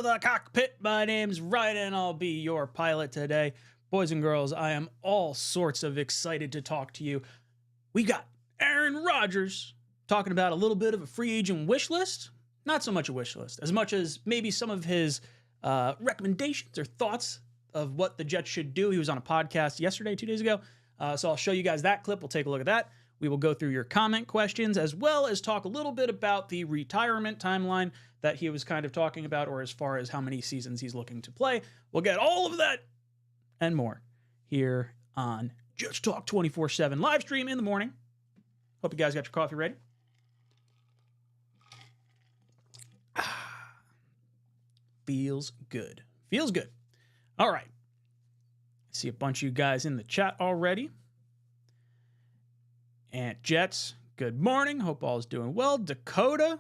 the cockpit. My name's Ryan, and I'll be your pilot today. Boys and girls, I am all sorts of excited to talk to you. We got Aaron Rodgers talking about a little bit of a free agent wish list. Not so much a wish list, as much as maybe some of his recommendations or thoughts of what the Jets should do. He was on a podcast yesterday, 2 days ago. So I'll show you guys that clip. We'll take a look at that. We will go through your comment questions, as well as talk a little bit about the retirement timeline that he was kind of talking about, or as far as how many seasons he's looking to play. We'll get all of that and more here on Jets Talk 24/7 live stream in the morning. Hope you guys got your coffee ready. Feels good. Feels good. All right. I see a bunch of you guys in the chat already. And Jets, good morning. Hope all is doing well. Dakota,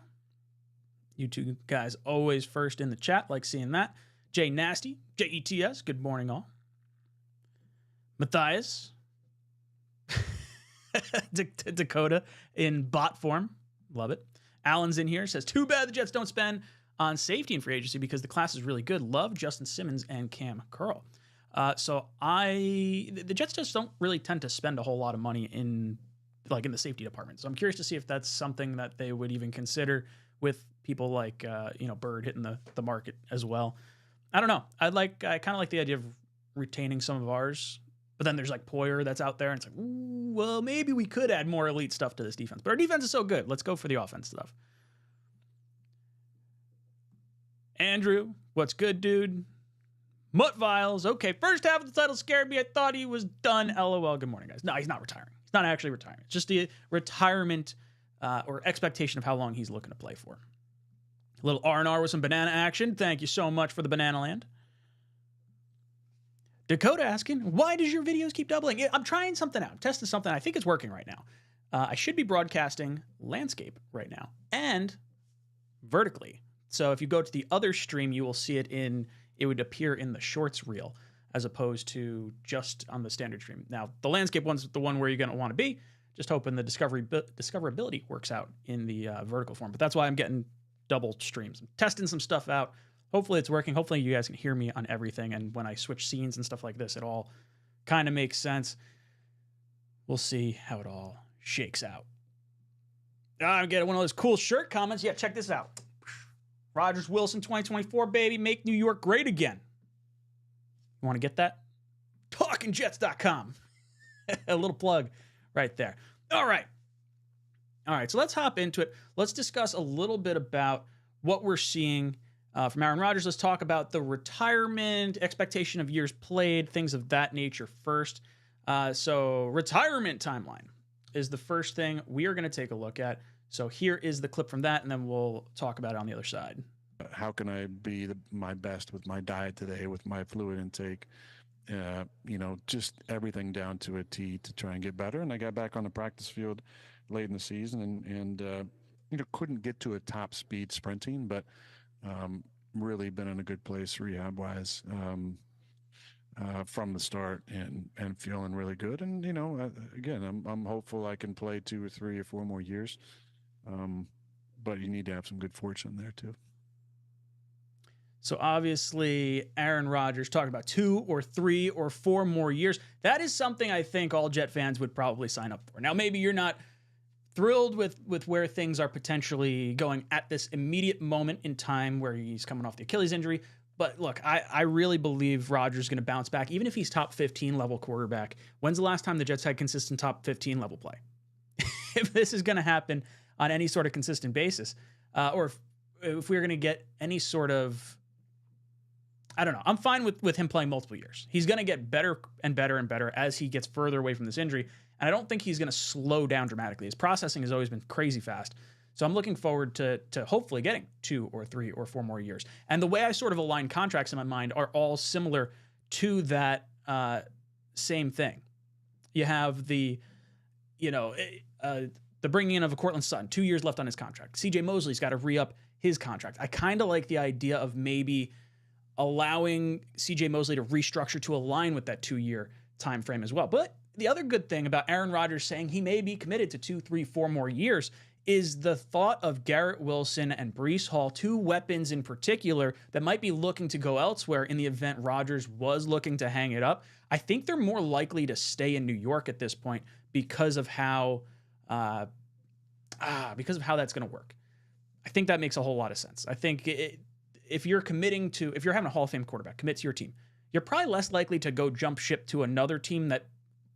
you two guys always first in the chat. Like seeing that. Jay Nasty, JETS, good morning all. Matthias, Dakota in bot form. Love it. Alan's in here, says, too bad the Jets don't spend on safety in free agency because the class is really good. Love Justin Simmons and 𝐀𝐟𝐼𝐿. The Jets just don't really tend to spend a whole lot of money in the safety department. So I'm curious to see if that's something that they would even consider with people like, Bird hitting the market as well. I don't know. I kind of like the idea of retaining some of ours, but then there's like Poyer that's out there and it's like, ooh, well, maybe we could add more elite stuff to this defense, but our defense is so good. Let's go for the offense stuff. Andrew, what's good, dude? Mutt Viles, okay, first half of the title scared me. I thought he was done. LOL. Good morning, guys. No, he's not retiring. He's not actually retiring. It's just the retirement or expectation of how long he's looking to play for. A little R&R with some banana action. Thank you so much for the banana land. Dakota asking, why does your videos keep doubling? I'm trying something out. I'm testing something. I think it's working right now. I should be broadcasting landscape right now and vertically. So if you go to the other stream, you will see it would appear in the shorts reel as opposed to just on the standard stream. Now, the landscape one's the one where you're going to want to be. Just hoping the discoverability works out in the vertical form. But that's why I'm getting double streams. I'm testing some stuff out. Hopefully it's working. Hopefully you guys can hear me on everything. And when I switch scenes and stuff like this, it all kind of makes sense. We'll see how it all shakes out. I'm getting one of those cool shirt comments. Yeah, check this out. Rodgers Wilson 2024, baby. Make New York great again. You want to get that? TalkingJets.com. A little plug right there. All right. So let's hop into it. Let's discuss a little bit about what we're seeing from Aaron Rodgers. Let's talk about the retirement, expectation of years played, things of that nature first. So retirement timeline is the first thing we are going to take a look at. So here is the clip from that, and then we'll talk about it on the other side. How can I be my best with my diet today, with my fluid intake? Just everything down to a T to try and get better. And I got back on the practice field late in the season and couldn't get to a top speed sprinting, but really been in a good place rehab-wise from the start and feeling really good. And, again, I'm hopeful I can play 2 or 3 or 4 more years. But you need to have some good fortune there too. So obviously Aaron Rodgers talking about 2 or 3 or 4 more years. That is something I think all Jet fans would probably sign up for. Now, maybe you're not thrilled with where things are potentially going at this immediate moment in time where he's coming off the Achilles injury. But look, I really believe Rodgers is going to bounce back, even if he's top 15 level quarterback. When's the last time the Jets had consistent top 15 level play? If this is going to happen on any sort of consistent basis, or if we're going to get any sort of, I don't know. I'm fine with him playing multiple years. He's going to get better and better and better as he gets further away from this injury. And I don't think he's going to slow down dramatically. His processing has always been crazy fast. So I'm looking forward to hopefully getting 2 or 3 or 4 more years. And the way I sort of align contracts in my mind are all similar to that same thing. You have the bringing in of a Cortland Sutton, 2 years left on his contract. CJ Mosley's got to re-up his contract. I kind of like the idea of maybe allowing CJ Mosley to restructure to align with that 2-year time frame as well. But the other good thing about Aaron Rodgers saying he may be committed to 2, 3, 4 more years is the thought of Garrett Wilson and Breece Hall, two weapons in particular that might be looking to go elsewhere in the event Rodgers was looking to hang it up. I think they're more likely to stay in New York at this point because of how that's going to work. I think that makes a whole lot of sense. I think if you're having a Hall of Fame quarterback commit to your team, you're probably less likely to go jump ship to another team that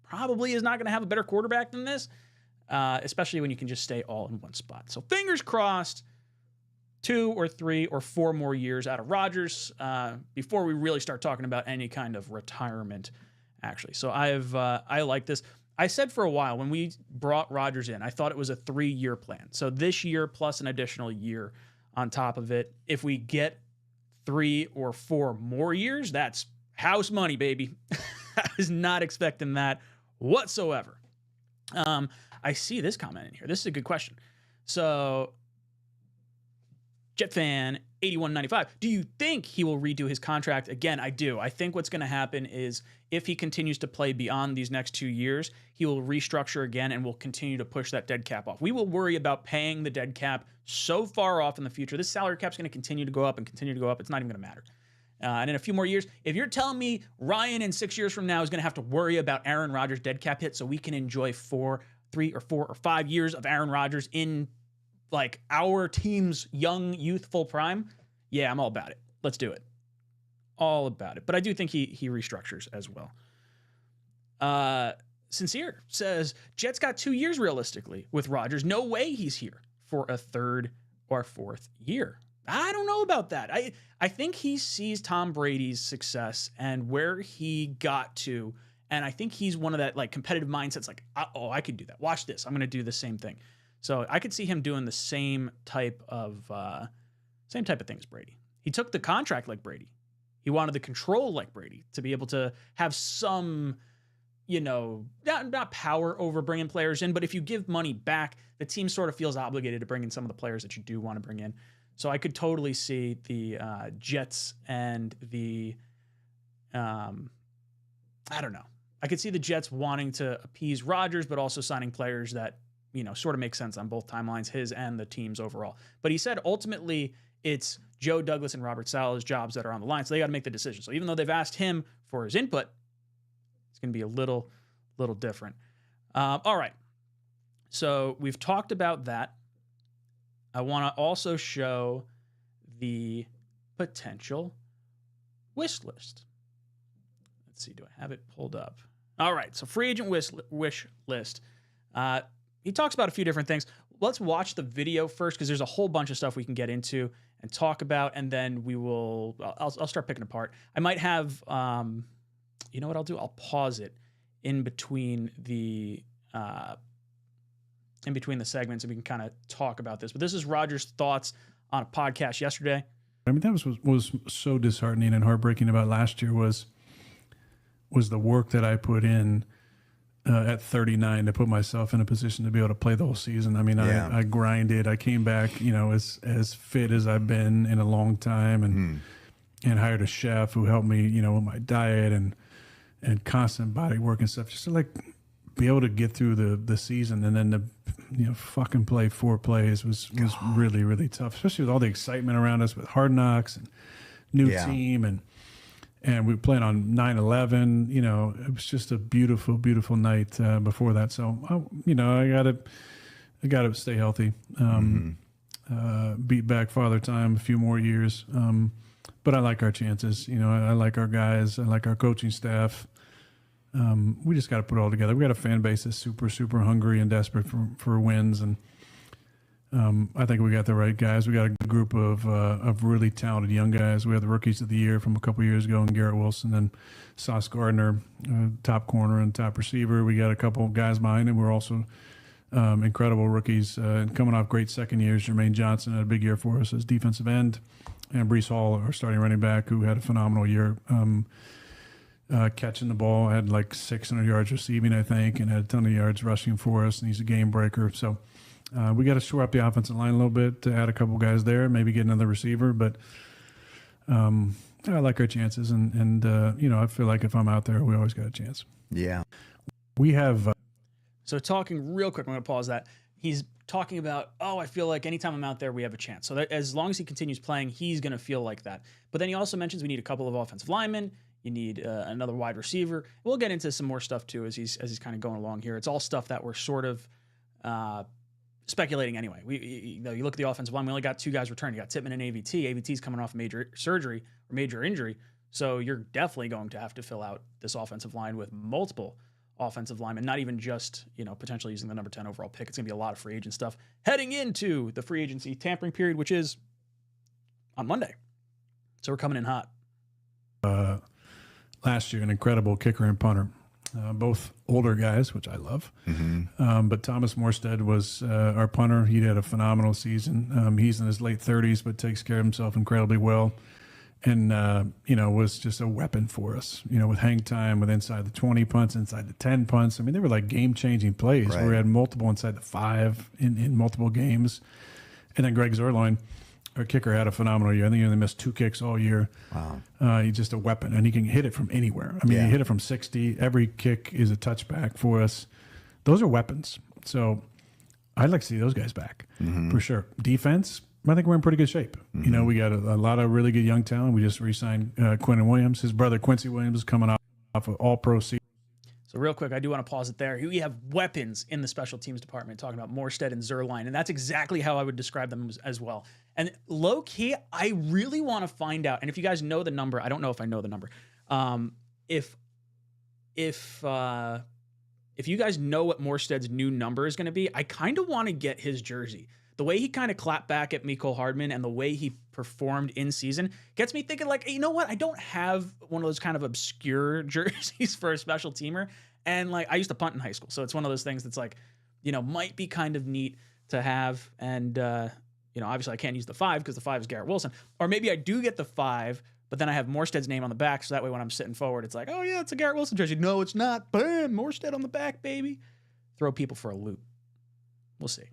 probably is not going to have a better quarterback than this. Especially when you can just stay all in one spot. So fingers crossed, 2 or 3 or 4 more years out of Rodgers before we really start talking about any kind of retirement, actually. So I like this. I said for a while when we brought Rodgers in, I thought it was a 3-year plan. So this year plus an additional year on top of it. If we get 3 or 4 more years, that's house money, baby. I was not expecting that whatsoever. I see this comment in here. This is a good question. So, JetFan8195, do you think he will redo his contract? Again, I do. I think what's going to happen is if he continues to play beyond these next 2 years, he will restructure again and will continue to push that dead cap off. We will worry about paying the dead cap so far off in the future. This salary cap is going to continue to go up and continue to go up. It's not even going to matter. And in a few more years, if you're telling me Ryan in 6 years from now is going to have to worry about Aaron Rodgers' dead cap hit so we can enjoy 3 or 4 or 5 years of Aaron Rodgers in like our team's young, youthful prime, yeah, I'm all about it. Let's do it. All about it. But I do think he restructures as well. Sincere says, Jets got 2 years realistically with Rodgers. No way he's here for a 3rd or 4th year. I don't know about that. I think he sees Tom Brady's success and where he got to, and I think he's one of that like competitive mindsets like, oh, I could do that. Watch this. I'm going to do the same thing. So I could see him doing the same type of thing as Brady. He took the contract like Brady. He wanted the control like Brady to be able to have some, not power over bringing players in, but if you give money back, the team sort of feels obligated to bring in some of the players that you do want to bring in. So I could totally see the Jets and the, I don't know. I could see the Jets wanting to appease Rodgers, but also signing players that, sort of make sense on both timelines, his and the team's overall. But he said ultimately it's Joe Douglas and Robert Saleh's jobs that are on the line. So they got to make the decision. So even though they've asked him for his input, it's going to be a little different. All right. So we've talked about that. I want to also show the potential wish list. Let's see. Do I have it pulled up? All right. So free agent wish list. He talks about a few different things. Let's watch the video first because there's a whole bunch of stuff we can get into and talk about, and then I'll start picking apart. I might have, you know what I'll do? I'll pause it in between the segments, and we can kind of talk about this. But this is Rodgers' thoughts on a podcast yesterday. I mean, that was so disheartening and heartbreaking about last year was the work that I put in at 39 to put myself in a position to be able to play the whole season. I mean, yeah. I grinded. I came back, as fit as I've been in a long time, and hired a chef who helped me, with my diet and constant body work and stuff, just to like be able to get through the season, and then to fucking play 4 plays was really, really tough, especially with all the excitement around us with Hard Knocks and new team and we were playing on 9/11. It was just a beautiful, beautiful night before that. So I gotta stay healthy. Beat back Father Time a few more years. But I like our chances. I like our guys. I like our coaching staff. We just got to put it all together. We got a fan base that's super, super hungry and desperate for wins, and I think we got the right guys. We got a good group of really talented young guys. We have the rookies of the year from a couple years ago, and Garrett Wilson and Sauce Gardner, top corner and top receiver. We got a couple guys behind him. We're also incredible rookies and coming off great second years. Jermaine Johnson had a big year for us as defensive end, and Breece Hall, our starting running back, who had a phenomenal year. Catching the ball, had like 600 yards receiving, I think, and had a ton of yards rushing for us, and he's a game breaker. So we got to shore up the offensive line a little bit to add a couple guys there, maybe get another receiver. But I like our chances, and I feel like if I'm out there, we always got a chance. Yeah. We have... So talking real quick, I'm going to pause that. he's talking about, oh, I feel like anytime I'm out there, we have a chance. So that as long as he continues playing, he's going to feel like that. But then he also mentions we need a couple of offensive linemen. You need another wide receiver. We'll get into some more stuff too as he's kind of going along here. It's all stuff that we're sort of speculating anyway. You look at the offensive line. We only got 2 guys returning. You got Tippmann and AVT. AVT's coming off a major surgery or major injury, so you're definitely going to have to fill out this offensive line with multiple offensive linemen, not even just, potentially using the number 10 overall pick. It's going to be a lot of free agent stuff heading into the free agency tampering period, which is on Monday. So we're coming in hot. Last year, an incredible kicker and punter, both older guys, which I love. But Thomas Morstead was our punter. He had a phenomenal season. He's in his late 30s, but takes care of himself incredibly well. And, was just a weapon for us, with hang time, with inside the 20 punts, inside the 10 punts. I mean, they were like game-changing plays where we had multiple inside the 5 in multiple games. And then Greg Zuerlein, our kicker, had a phenomenal year. I think he only missed 2 kicks all year. Wow. He's just a weapon, and he can hit it from anywhere. I mean, he hit it from 60. Every kick is a touchback for us. Those are weapons. So I'd like to see those guys back for sure. Defense, I think we're in pretty good shape. We got a lot of really good young talent. We just re-signed Quentin Williams. His brother Quincy Williams is coming off of all-pro season. So real quick, I do want to pause it there. We have weapons in the special teams department, talking about Morstead and Zuerlein, and that's exactly how I would describe them as well. And low-key, I really want to find out, and if you guys know the number, I don't know if I know the number, if you guys know what Morstead's new number is going to be, I kind of want to get his jersey. The way he kind of clapped back at Mecole Hardman and the way he performed in season gets me thinking, like, you know what? I don't have one of those kind of obscure jerseys for a special teamer. And like, I used to punt in high school. So it's one of those things that's like, might be kind of neat to have. And, obviously I can't use the 5 because the 5 is Garrett Wilson. Or maybe I do get the 5, but then I have Morstead's name on the back. So that way when I'm sitting forward, it's like, oh yeah, it's a Garrett Wilson jersey. No, it's not. Bam, Morstead on the back, baby. Throw people for a loop. We'll see.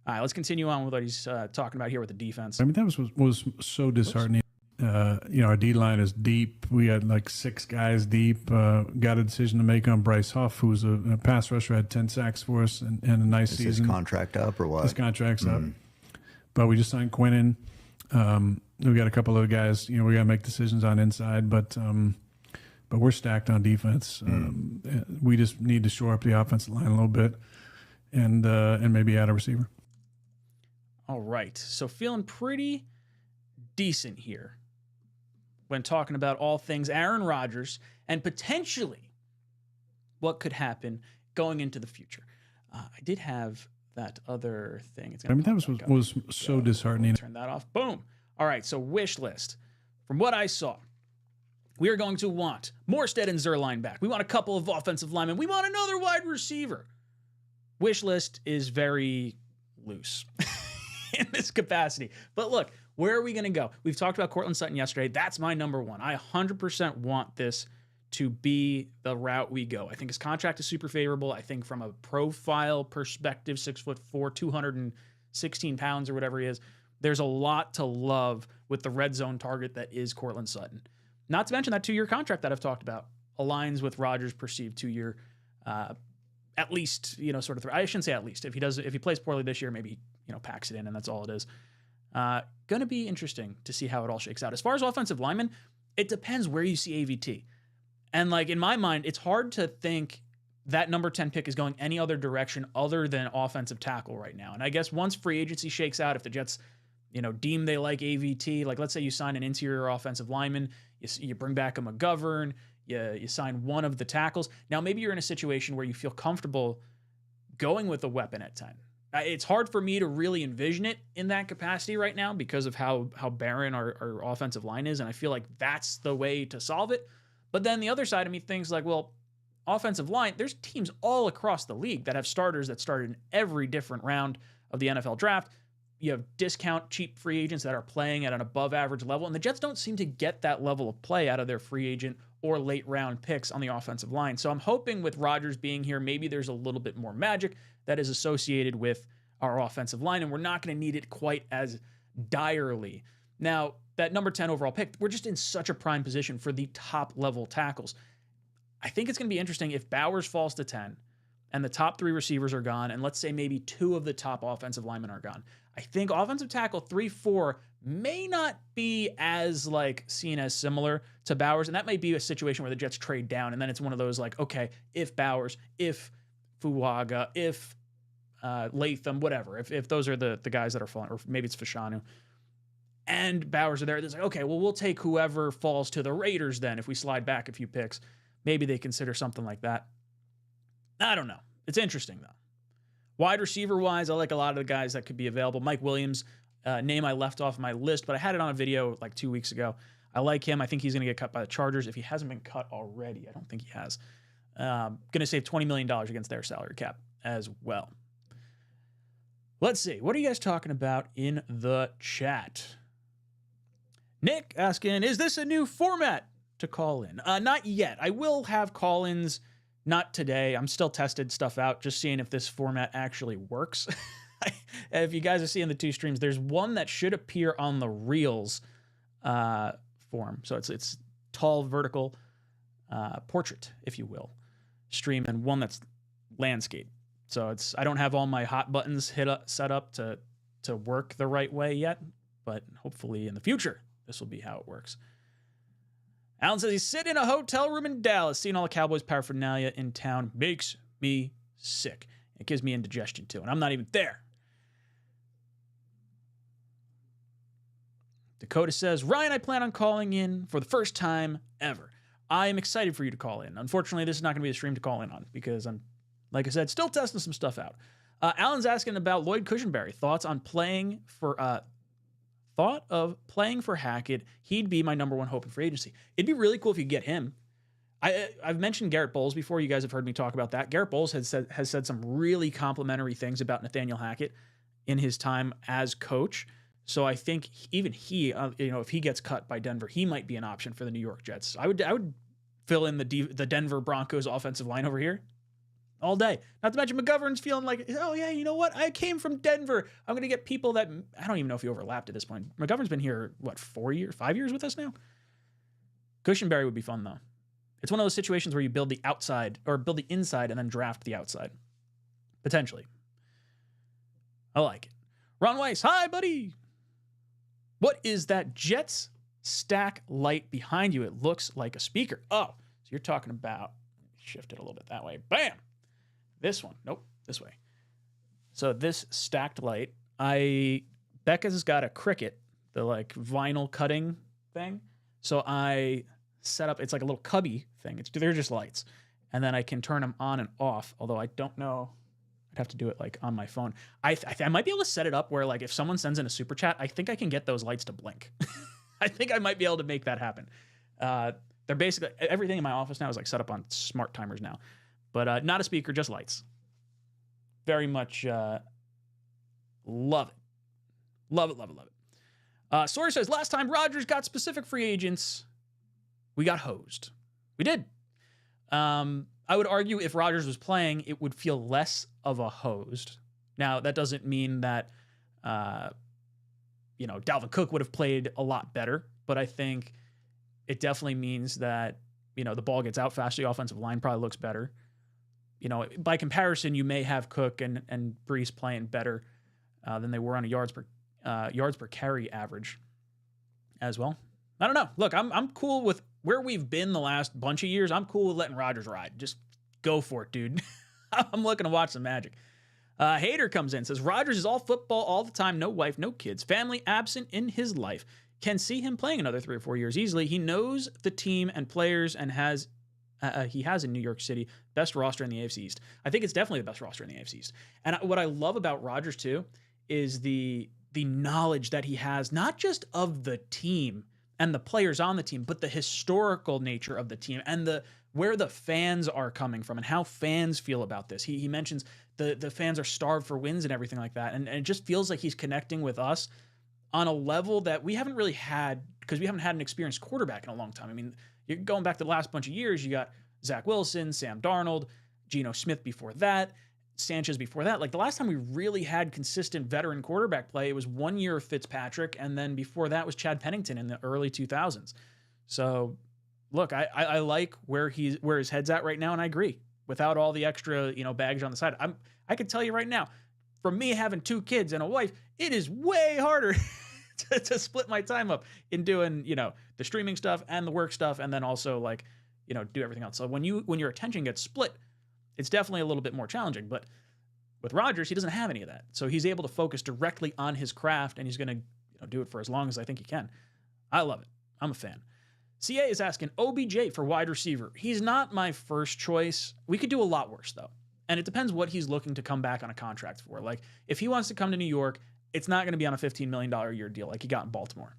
All right, let's continue on with what he's talking about here with the defense. I mean, that was so disheartening. Our D-line is deep. We had like 6 guys deep. Got a decision to make on Bryce Huff, who's a pass rusher, had 10 sacks for us and a nice season. Is his contract up or what? His contract's up. But we just signed Quentin. We got a couple of guys, we got to make decisions on inside, but we're stacked on defense. We just need to shore up the offensive line a little bit and maybe add a receiver. All right, so feeling pretty decent here when talking about all things Aaron Rodgers and potentially what could happen going into the future. I did have that other thing. That was so disheartening. Turn that off. Boom. All right, so wish list. From what I saw, we are going to want Morstead and Zuerlein back. We want a couple of offensive linemen. We want another wide receiver. Wish list is very loose in this capacity. But look, where are we going to go? We've talked about Courtland Sutton yesterday. That's my number 1. I 100% want this to be the route we go. I think his contract is super favorable. I think from a profile perspective, 6'4", 216 pounds or whatever he is, there's a lot to love with the red zone target that is Courtland Sutton. Not to mention that 2-year contract that I've talked about aligns with Rodgers' perceived 2-year, at least, sort of. I shouldn't say at least. If he plays poorly this year, maybe packs it in, and that's all it is. Going to be interesting to see how it all shakes out. As far as offensive linemen, it depends where you see AVT. And like in my mind, it's hard to think that number 10 pick is going any other direction other than offensive tackle right now. And I guess once free agency shakes out, if the Jets, deem they like AVT, like let's say you sign an interior offensive lineman, you bring back a McGovern, you sign one of the tackles. Now maybe you're in a situation where you feel comfortable going with a weapon at 10. It's hard for me to really envision it in that capacity right now because of how barren our offensive line is, and I feel like that's the way to solve it. But then the other side of me thinks like, well, offensive line, there's teams all across the league that have starters that started in every different round of the NFL draft. You have discount cheap free agents that are playing at an above average level, and the Jets don't seem to get that level of play out of their free agent or late round picks on the offensive line. So I'm hoping with Rodgers being here, maybe there's a little bit more magic that is associated with our offensive line, and we're not going to need it quite as direly. Now, that number 10 overall pick, we're just in such a prime position for the top level tackles. I think it's going to be interesting if Bowers falls to 10 and the top 3 receivers are gone, and let's say maybe 2 of the top offensive linemen are gone, I think offensive tackle 3-4 may not be as like seen as similar to Bowers, and that might be a situation where the Jets trade down, and then it's one of those like, okay, if Bowers, if Fuaga, if Latham, whatever, if those are the guys that are falling, or maybe it's Fashanu, and Bowers are there, it's like, okay, well, we'll take whoever falls to the Raiders then if we slide back a few picks. Maybe they consider something like that. I don't know. It's interesting, though. Wide receiver-wise, I like a lot of the guys that could be available. Mike Williams, name I left off my list, but I had it on a video like 2 weeks ago. I like him. I think he's going to get cut by the Chargers if he hasn't been cut already. I don't think he has. Going to save $20 million against their salary cap as well. Let's see. What are you guys talking about in the chat? Nick asking, is this a new format to call in? Not yet. I will have call-ins, not today. I'm still testing stuff out, just seeing if this format actually works. If you guys are seeing the 2 streams, there's one that should appear on the Reels form. So it's tall, vertical portrait, if you will, stream, and one that's landscape. So I don't have all my hot buttons set up to work the right way yet, but hopefully in the future, this will be how it works. Alan says he's sitting in a hotel room in Dallas, seeing all the Cowboys paraphernalia in town makes me sick. It gives me indigestion too, and I'm not even there. Dakota says, Ryan, I plan on calling in for the first time ever. I am excited for you to call in. Unfortunately, this is not going to be a stream to call in on because I'm, like I said, still testing some stuff out. Alan's asking about Lloyd Cushenberry. Thoughts of playing for Hackett. He'd be my number 1 hope in free agency. It'd be really cool if you get him. I've mentioned Garrett Bowles before. You guys have heard me talk about that. Garrett Bowles has said some really complimentary things about Nathaniel Hackett in his time as coach. So I think even he, if he gets cut by Denver, he might be an option for the New York Jets. I would fill in the Denver Broncos offensive line over here all day. Not to mention McGovern's feeling like, oh yeah, you know what? I came from Denver. I'm going to get people that, I don't even know if he overlapped at this point. McGovern's been here, 5 years with us now? Cushenberry would be fun though. It's one of those situations where you build the outside or build the inside and then draft the outside. Potentially. I like it. Ron Weiss, hi buddy. What is that Jets stack light behind you? It looks like a speaker. Oh, so you're talking about, shift it a little bit that way. Bam. This one. Nope. This way. So this stacked light, Becca's got a Cricut, the like vinyl cutting thing. So I set up, it's like a little cubby thing. They're just lights. And then I can turn them on and off. Although I don't know. I'd have to do it like on my phone. I might be able to set it up where like if someone sends in a super chat, I think I can get those lights to blink. I think I might be able to make that happen. They're basically, everything in my office now is like set up on smart timers now. But not a speaker, just lights. Very much love it. Love it, love it, love it. Sawyer says, last time Rodgers got specific free agents, we got hosed. We did. I would argue if Rodgers was playing, it would feel less of a hosed. Now, that doesn't mean that, Dalvin Cook would have played a lot better, but I think it definitely means that, the ball gets out faster. The offensive line probably looks better. By comparison, you may have Cook and Brees playing better than they were on a yards per carry average as well. I don't know. Look, I'm cool with where we've been the last bunch of years. I'm cool with letting Rodgers ride. Just go for it, dude. I'm looking to watch some magic. Hater comes in, says, Rodgers is all football all the time, no wife, no kids, family absent in his life. Can see him playing another 3 or 4 years easily. He knows the team and players and he has in New York City best roster in the AFC East. I think it's definitely the best roster in the AFC East. And what I love about Rodgers too is the knowledge that he has, not just of the team and the players on the team, but the historical nature of the team and where the fans are coming from and how fans feel about this. He mentions the fans are starved for wins and everything like that. And it just feels like he's connecting with us on a level that we haven't really had because we haven't had an experienced quarterback in a long time. I mean, you're going back to the last bunch of years, you got Zach Wilson, Sam Darnold, Geno Smith before that, Sanchez before that. Like the last time we really had consistent veteran quarterback play, it was 1 year of Fitzpatrick, and then before that was Chad Pennington in the early 2000s. So, look, I like where his head's at right now, and I agree. without all the extra, baggage on the side. I can tell you right now, from me having 2 kids and a wife, it is way harder to split my time up in doing, the streaming stuff and the work stuff, and then also do everything else. So when your attention gets split, it's definitely a little bit more challenging. But with Rodgers, he doesn't have any of that. So he's able to focus directly on his craft, and he's going to do it for as long as I think he can. I love it. I'm a fan. CA is asking OBJ for wide receiver. He's not my first choice. We could do a lot worse, though. And it depends what he's looking to come back on a contract for. Like, if he wants to come to New York, it's not going to be on a $15 million a year deal like he got in Baltimore.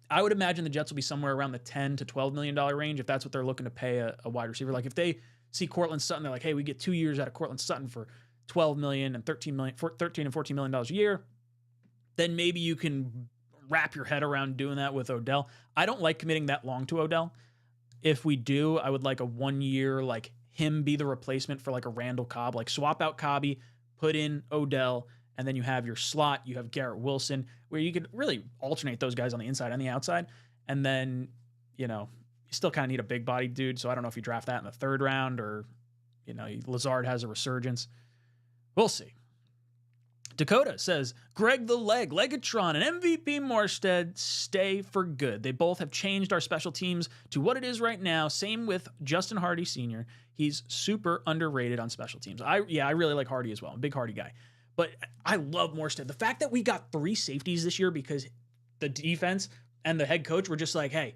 I would imagine the Jets will be somewhere around the $10 to $12 million range if that's what they're looking to pay a wide receiver. Like, if they see Cortland Sutton, they're like, hey, we get 2 years out of Cortland Sutton for $12 million and $13 and $14 million a year, then maybe you can wrap your head around doing that with Odell. I don't like committing that long to Odell. If we do, I would like a 1 year, like him be the replacement for like a Randall Cobb, like swap out Cobby, put in Odell, and then you have your slot, you have Garrett Wilson, where you could really alternate those guys on the inside and the outside. And then, you still kind of need a big body dude. So I don't know if you draft that in the 3rd round or, Lazard has a resurgence. We'll see. Dakota says, Greg the Legatron, and MVP Morstead stay for good. They both have changed our special teams to what it is right now. Same with Justin Hardy Sr. He's super underrated on special teams. I really like Hardy as well. I'm a big Hardy guy. But I love Morstead. The fact that we got 3 safeties this year because the defense and the head coach were just like, hey,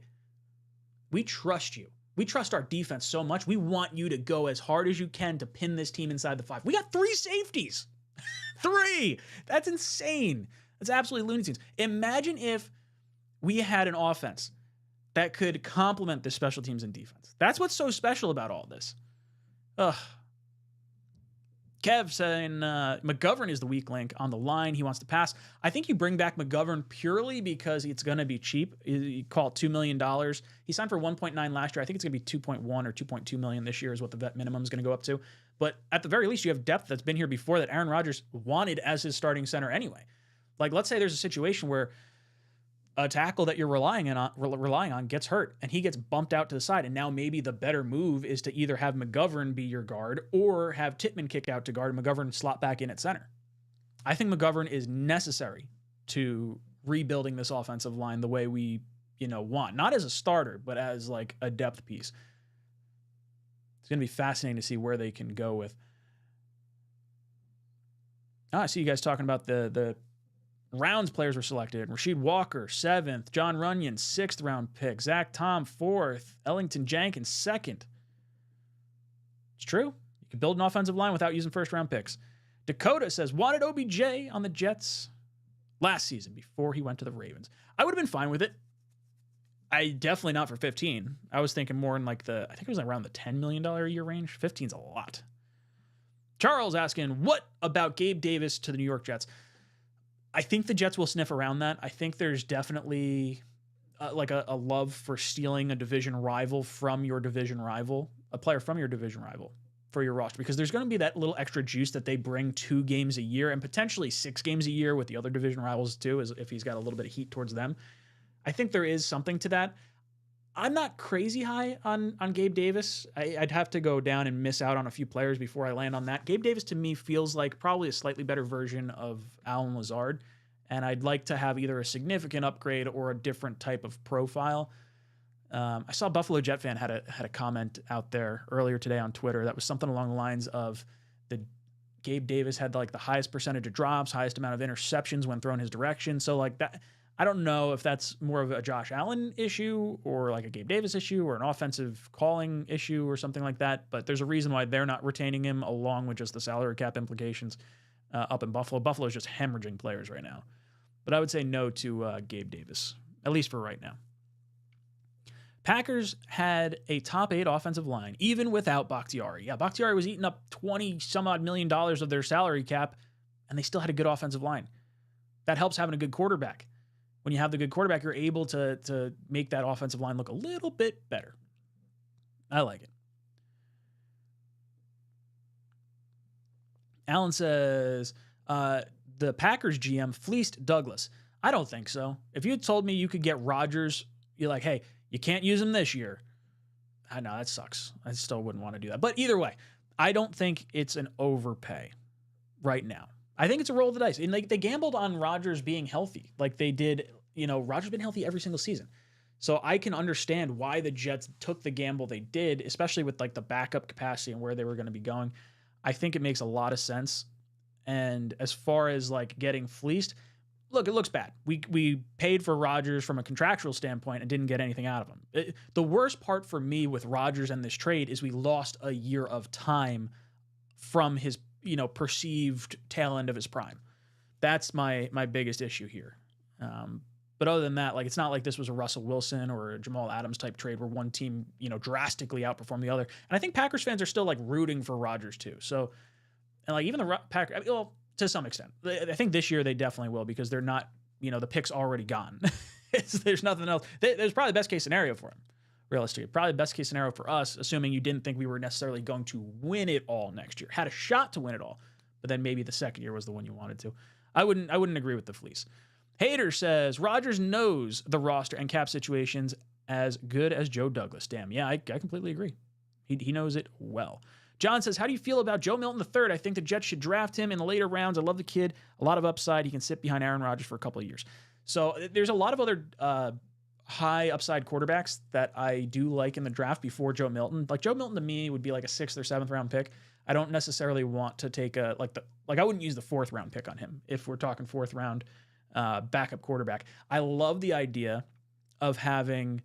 we trust you. We trust our defense so much. We want you to go as hard as you can to pin this team inside the 5. We got 3 safeties. 3! That's insane. That's absolutely Looney Tunes. Imagine if we had an offense that could complement the special teams and defense. That's what's so special about all this. Ugh. Kev saying McGovern is the weak link on the line. He wants to pass. I think you bring back McGovern purely because it's going to be cheap. You call it $2 million. He signed for 1.9 last year. I think it's going to be 2.1 or 2.2 million this year is what the vet minimum is going to go up to. But at the very least, you have depth that's been here before that Aaron Rodgers wanted as his starting center anyway. Like, let's say there's a situation where a tackle that you're relying on gets hurt and he gets bumped out to the side. And now maybe the better move is to either have McGovern be your guard or have Tittman kick out to guard and McGovern slot back in at center. I think McGovern is necessary to rebuilding this offensive line the way we, want. Not as a starter, but as like a depth piece. It's going to be fascinating to see where they can go with. I see you guys talking about the rounds players were selected. Rasheed Walker, 7th. John Runyon, 6th round pick. Zach Tom, 4th. Ellington Jenkins, 2nd. It's true. You can build an offensive line without using 1st round picks. Dakota says, wanted OBJ on the Jets last season before he went to the Ravens. I would have been fine with it. I definitely not for 15. I was thinking more in like I think it was around the $10 million a year range. 15's a lot. Charles asking, what about Gabe Davis to the New York Jets? I think the Jets will sniff around that. I think there's definitely like a love for stealing a division rival from your division rival, a player from your division rival for your roster, because there's going to be that little extra juice that they bring 2 games a year and potentially 6 games a year with the other division rivals too, as if he's got a little bit of heat towards them. I think there is something to that. I'm not crazy high on Gabe Davis. I'd have to go down and miss out on a few players before I land on that. Gabe Davis to me feels like probably a slightly better version of Allen Lazard, and I'd like to have either a significant upgrade or a different type of profile. I saw Buffalo Jet fan had a comment out there earlier today on Twitter that was something along the lines of the Gabe Davis had like the highest percentage of drops, highest amount of interceptions when thrown his direction. So like that. I don't know if that's more of a Josh Allen issue or like a Gabe Davis issue or an offensive calling issue or something like that, but there's a reason why they're not retaining him along with just the salary cap implications up in Buffalo. Buffalo is just hemorrhaging players right now. But I would say no to Gabe Davis, at least for right now. Packers had a top 8 offensive line, even without Bakhtiari. Yeah, Bakhtiari was eating up $20-some-odd million of their salary cap, and they still had a good offensive line. That helps having a good quarterback. When you have the good quarterback, you're able to make that offensive line look a little bit better. I like it. Alan says, the Packers GM fleeced Douglas. I don't think so. If you had told me you could get Rodgers, you're like, hey, you can't use him this year. I know that sucks. I still wouldn't want to do that. But either way, I don't think it's an overpay right now. I think it's a roll of the dice. And like they gambled on Rodgers being healthy. Like they did, Rodgers been healthy every single season. So I can understand why the Jets took the gamble they did, especially with like the backup capacity and where they were going to be going. I think it makes a lot of sense. And as far as like getting fleeced, look, it looks bad. We paid for Rodgers from a contractual standpoint and didn't get anything out of him. The worst part for me with Rodgers and this trade is we lost a year of time from his perceived tail end of his prime. That's my biggest issue here. But other than that, like it's not like this was a Russell Wilson or a Jamal Adams type trade where one team, drastically outperformed the other. And I think Packers fans are still like rooting for Rodgers too. So, and like even the Packers, well, to some extent, I think this year they definitely will because they're not, the pick's already gone. There's nothing else. There's probably the best case scenario for him. Realistically, probably the best case scenario for us, assuming you didn't think we were necessarily going to win it all next year. Had a shot to win it all, but then maybe the second year was the one you wanted to. I wouldn't agree with the fleece. Hater says Rodgers knows the roster and cap situations as good as Joe Douglas. Damn, yeah, I completely agree. He knows it well. John says, how do you feel about Joe Milton III? I think the Jets should draft him in the later rounds. I love the kid. A lot of upside. He can sit behind Aaron Rodgers for a couple of years. So there's a lot of other high upside quarterbacks that I do like in the draft before Joe Milton. Like Joe Milton to me would be like a 6th or 7th round pick. I don't necessarily want to take I wouldn't use the 4th round pick on him if we're talking 4th round backup quarterback. I love the idea of having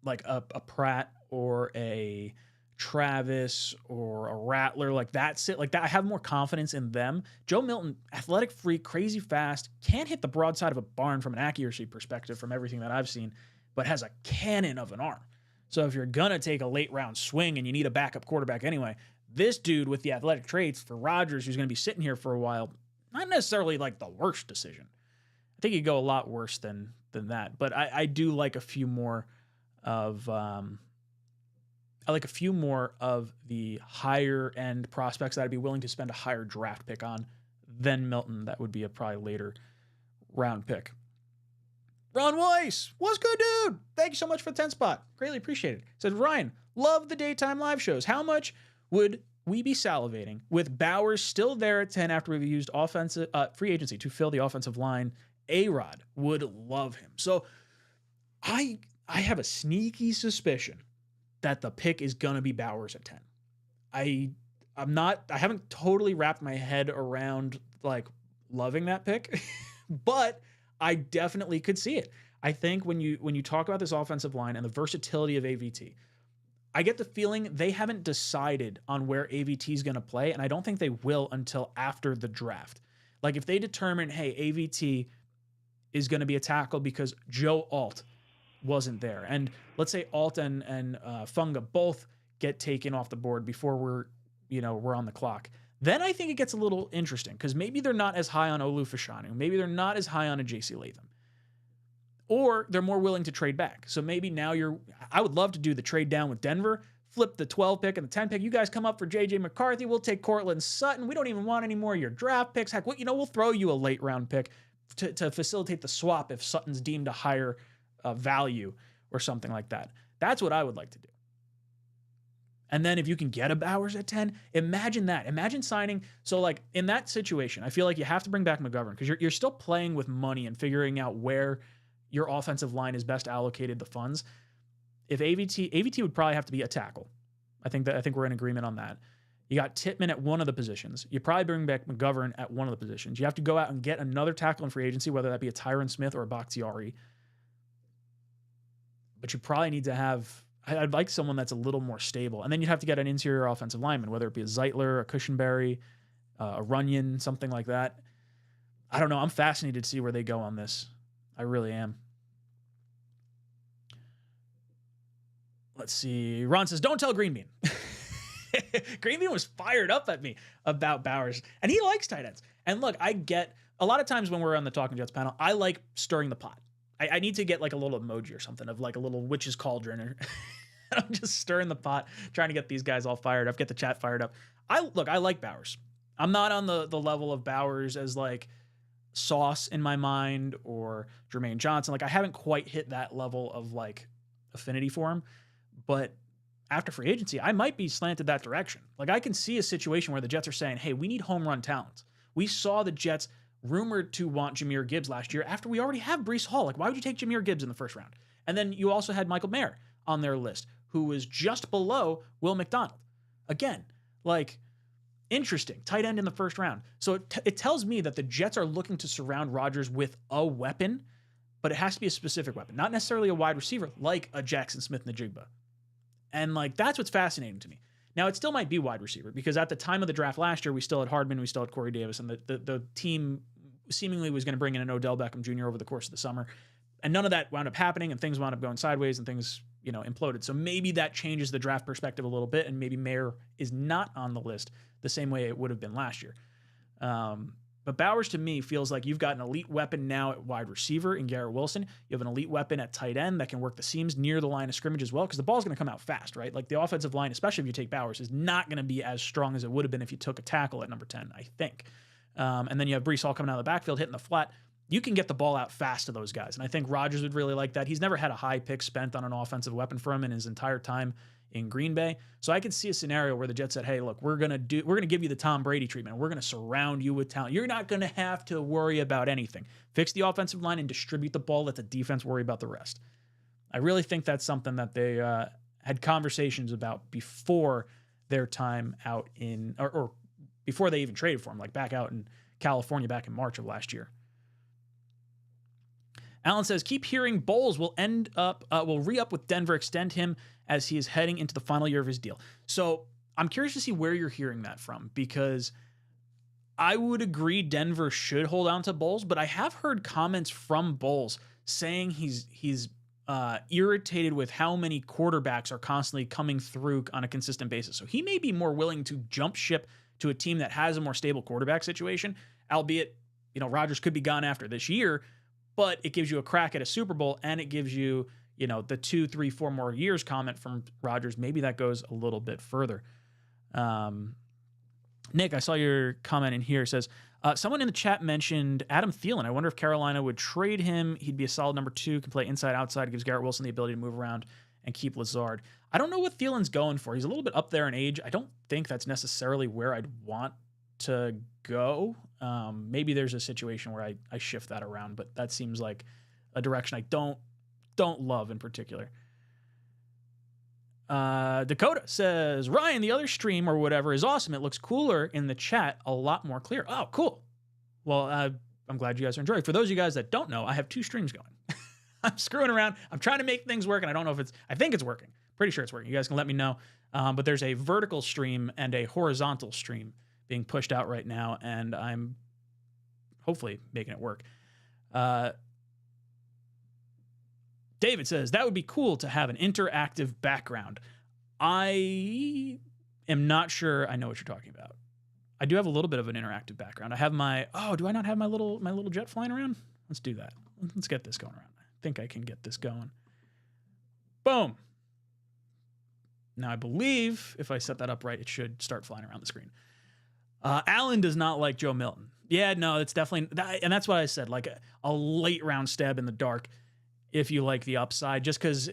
like a Pratt or a Travis or a Rattler, like that's it. Like that, I have more confidence in them. Joe Milton, athletic freak, crazy fast, can't hit the broadside of a barn from an accuracy perspective from everything that I've seen, but has a cannon of an arm. So if you're gonna take a late round swing and you need a backup quarterback anyway, this dude with the athletic traits for Rodgers, who's gonna be sitting here for a while, not necessarily like the worst decision. I think he'd go a lot worse than that, but I do like a few more of the higher end prospects that I'd be willing to spend a higher draft pick on than Milton. That would be a probably later round pick. Ron Weiss, what's good, dude? Thank you so much for the 10 spot. Greatly appreciated. Said Ryan, love the daytime live shows. How much would we be salivating with Bowers still there at 10 after we've used offensive free agency to fill the offensive line? A-Rod would love him. So I have a sneaky suspicion that the pick is going to be Bowers at 10. I haven't totally wrapped my head around like loving that pick, but I definitely could see it. I think when you talk about this offensive line and the versatility of AVT, I get the feeling they haven't decided on where AVT is going to play, and I don't think they will until after the draft. Like if they determine, hey, AVT is going to be a tackle because Joe Alt wasn't there, and let's say Alt and Funga both get taken off the board before we're on the clock, then I think it gets a little interesting because maybe they're not as high on Olu Fashanu, maybe they're not as high on a JC Latham, or they're more willing to trade back. So maybe now I would love to do the trade down with Denver, flip the 12 pick and the 10 pick. You guys come up for JJ McCarthy. We'll take Cortland Sutton. We don't even want any more of your draft picks. Heck, we'll throw you a late round pick to facilitate the swap if Sutton's deemed a higher value or something like that. That's what I would like to do. And then if you can get a Bowers at 10, imagine that. Imagine signing. So like in that situation, I feel like you have to bring back McGovern because you're still playing with money and figuring out where your offensive line is best allocated the funds. If AVT would probably have to be a tackle. I think we're in agreement on that. You got Tittman at one of the positions. You probably bring back McGovern at one of the positions. You have to go out and get another tackle in free agency, whether that be a Tyron Smith or a Bakhtiari. But you probably need to have, I'd like someone that's a little more stable. And then you'd have to get an interior offensive lineman, whether it be a Zeitler, a Cushenberry, a Runyon, something like that. I don't know. I'm fascinated to see where they go on this. I really am. Let's see. Ron says, don't tell Greenbean. Greenbean was fired up at me about Bowers, and he likes tight ends. And look, I get a lot of times when we're on the Talking Jets panel, I like stirring the pot. I need to get like a little emoji or something of like a little witch's cauldron, or I'm just stirring the pot, trying to get these guys all fired up, get the chat fired up. I like Bowers. I'm not on the level of Bowers as like Sauce in my mind or Jermaine Johnson. Like I haven't quite hit that level of like affinity for him, but after free agency, I might be slanted that direction. Like, I can see a situation where the Jets are saying, hey, we need home run talents. We saw the Jets rumored to want Jahmyr Gibbs last year after we already have Breece Hall. Like, why would you take Jahmyr Gibbs in the first round? And then you also had Michael Mayer on their list, who was just below Will McDonald. Again, like, interesting. Tight end in the first round. So it tells me that the Jets are looking to surround Rodgers with a weapon, but it has to be a specific weapon, not necessarily a wide receiver like a Jackson Smith-Njigba. And like, that's what's fascinating to me. Now, it still might be wide receiver because at the time of the draft last year, we still had Hardman, we still had Corey Davis, and the team seemingly was going to bring in an Odell Beckham Jr. over the course of the summer. And none of that wound up happening, and things wound up going sideways, and things, imploded. So maybe that changes the draft perspective a little bit, and maybe Mayer is not on the list the same way it would have been last year. But Bowers, to me, feels like you've got an elite weapon now at wide receiver in Garrett Wilson. You have an elite weapon at tight end that can work the seams near the line of scrimmage as well, because the ball's going to come out fast, right? Like, the offensive line, especially if you take Bowers, is not going to be as strong as it would have been if you took a tackle at number 10, I think. And then you have Breece Hall coming out of the backfield, hitting the flat. You can get the ball out fast to those guys. And I think Rodgers would really like that. He's never had a high pick spent on an offensive weapon for him in his entire time in Green Bay. So I could see a scenario where the Jets said, hey, look, we're going to give you the Tom Brady treatment. We're going to surround you with talent. You're not going to have to worry about anything. Fix the offensive line and distribute the ball. Let the defense worry about the rest. I really think that's something that they had conversations about before their time out in, or before they even traded for him, like back out in California back in March of last year. Alan says, keep hearing Bowles will re-up with Denver, extend him as he is heading into the final year of his deal. So I'm curious to see where you're hearing that from, because I would agree Denver should hold on to Bowles, but I have heard comments from Bowles saying he's irritated with how many quarterbacks are constantly coming through on a consistent basis. So he may be more willing to jump ship to a team that has a more stable quarterback situation, albeit, Rodgers could be gone after this year, but it gives you a crack at a Super Bowl, and it gives you, the 2, 3, 4 more years comment from Rodgers. Maybe that goes a little bit further. Nick, I saw your comment in here. It says, someone in the chat mentioned Adam Thielen. I wonder if Carolina would trade him. He'd be a solid number 2, can play inside, outside, gives Garrett Wilson the ability to move around and keep Lazard. I don't know what Thielen's going for. He's a little bit up there in age. I don't think that's necessarily where I'd want to go. Maybe there's a situation where I shift that around, but that seems like a direction I don't love in particular. Dakota says, Ryan, the other stream or whatever is awesome. It looks cooler in the chat, a lot more clear. Oh, cool. Well, I'm glad you guys are enjoying. For those of you guys that don't know, I have 2 streams going. I'm screwing around. I'm trying to make things work, and I don't know if I think it's working. Pretty sure it's working. You guys can let me know. But there's a vertical stream and a horizontal stream being pushed out right now, and I'm hopefully making it work. David says, that would be cool to have an interactive background. I am not sure I know what you're talking about. I do have a little bit of an interactive background. I have do I not have my little jet flying around? Let's do that. Let's get this going around. I think I can get this going. Boom. Now, I believe if I set that up right, it should start flying around the screen. Alan does not like Joe Milton. Yeah, no, it's definitely, and that's what I said, like a late round stab in the dark if you like the upside, just because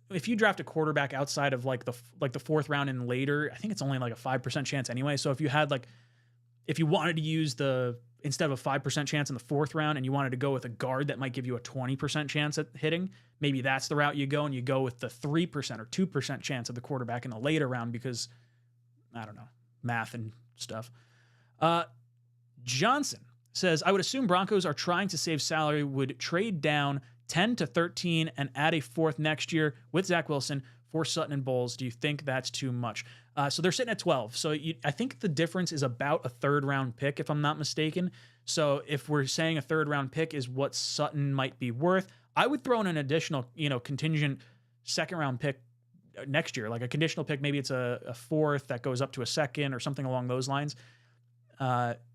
if you draft a quarterback outside of like the 4th round and later, I think it's only like a 5% chance anyway. So if you wanted to use instead of a 5% chance in the 4th round and you wanted to go with a guard that might give you a 20% chance at hitting, maybe that's the route you go, and you go with the 3% or 2% chance of the quarterback in the later round because, I don't know, math and stuff. Johnson says, I would assume Broncos are trying to save salary, would trade down 10 to 13 and add a 4th next year with Zach Wilson for Sutton and Bowles. Do you think that's too much? So they're sitting at 12. So I think the difference is about a 3rd round pick, if I'm not mistaken. So if we're saying a 3rd round pick is what Sutton might be worth, I would throw in an additional, contingent 2nd round pick next year, like a conditional pick. Maybe it's a 4th that goes up to a 2nd or something along those lines.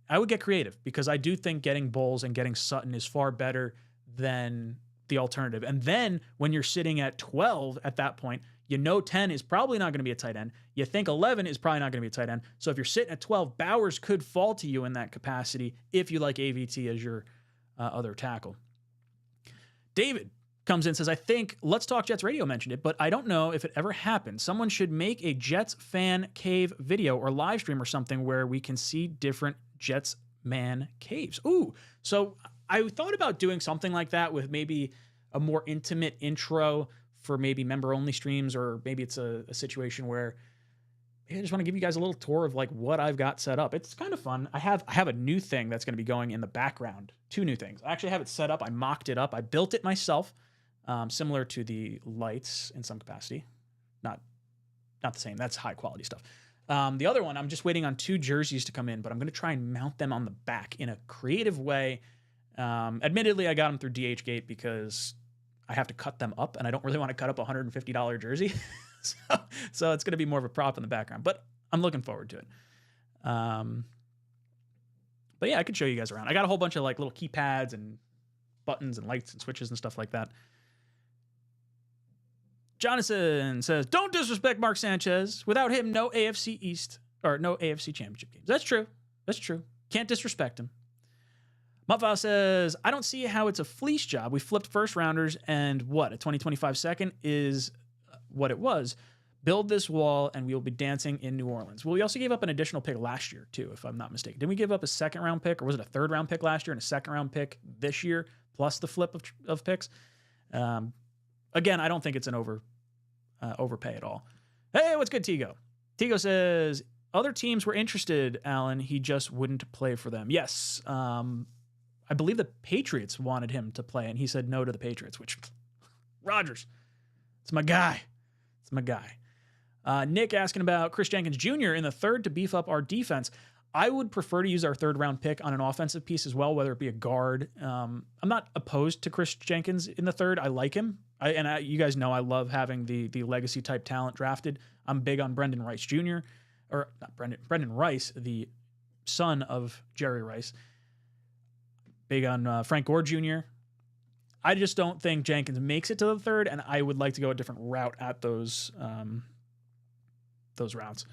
I would get creative because I do think getting Bowles and getting Sutton is far better than the alternative. And then when you're sitting at 12 at that point, 10 is probably not going to be a tight end. You think 11 is probably not going to be a tight end. So if you're sitting at 12, Bowers could fall to you in that capacity if you like AVT as your other tackle. David comes in, says, I think Let's Talk Jets Radio mentioned it, but I don't know if it ever happened. Someone should make a Jets fan cave video or live stream or something where we can see different Jets man caves. Ooh, so I thought about doing something like that with maybe a more intimate intro for maybe member-only streams, or maybe it's a situation where I just want to give you guys a little tour of like what I've got set up. It's kind of fun. I have a new thing that's going to be going in the background. 2 new things. I actually have it set up. I mocked it up. I built it myself. Similar to the lights in some capacity. Not the same. That's high quality stuff. The other one, I'm just waiting on 2 jerseys to come in, but I'm going to try and mount them on the back in a creative way. Admittedly, I got them through DHgate because I have to cut them up, and I don't really want to cut up a $150 jersey. so it's going to be more of a prop in the background, but I'm looking forward to it. But yeah, I could show you guys around. I got a whole bunch of like little keypads and buttons and lights and switches and stuff like that. Jonathan says, don't disrespect Mark Sanchez. Without him, no AFC East or no AFC Championship games. That's true. That's true. Can't disrespect him. Mutfile says, I don't see how it's a fleece job. We flipped first rounders, and what, a 2025 second is what it was. Build this wall, and we will be dancing in New Orleans. Well, we also gave up an additional pick last year, too, if I'm not mistaken. Didn't we give up a second-round pick, or was it a third-round pick last year and a second-round pick this year, plus the flip of picks? Again, I don't think it's an overpay at all. Hey, what's good, Tigo? Tigo says, other teams were interested, Alan. He just wouldn't play for them. Yes. I believe the Patriots wanted him to play, and he said no to the Patriots, which, Rodgers, it's my guy. It's my guy. Nick asking about Chris Jenkins Jr. in the third to beef up our defense. I would prefer to use our third-round pick on an offensive piece as well, whether it be a guard. I'm not opposed to Chris Jenkins in the third. I like him. You guys know I love having the legacy-type talent drafted. I'm big on Brendan Rice Jr., or not Brendan Rice, the son of Jerry Rice. Big on Frank Gore Jr. I just don't think Jenkins makes it to the third, and I would like to go a different route at those routes.